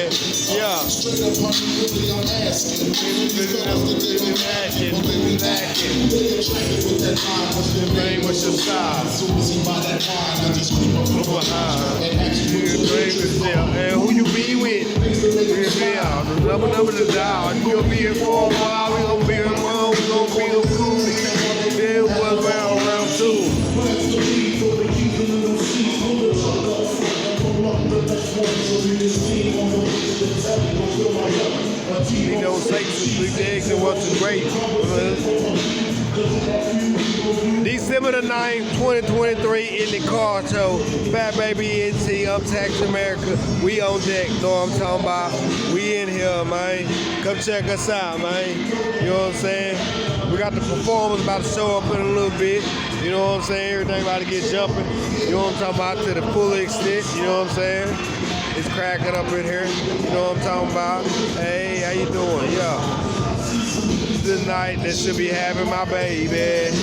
Yeah. Straight up, honey, really, I'm asking. These fellas that they be lacking, really attracted with that line. What's your name? What's your size? As soon as he buy that wine, I just creep up from behind and ask you what's your name. And who you be with? Yeah, the number to dial. You gonna be here for a while. We gonna be here long. We gonna be here cool. Yeah, what's round two. You know, Satan, 3 eggs and what's great. December the 9th, 2023 in the Cato, Fat Baby NT, Uptax America. We on deck, know what I'm talking about? We in here, man. Come check us out, man. You know what I'm saying? We got the performers about to show up in a little bit. You know what I'm saying? Everything about to get jumping. You know what I'm talking about? To the full extent. You know what I'm saying? It's cracking up in here. You know what I'm talking about? Hey, how you doing? Yeah. This night that should be having my baby.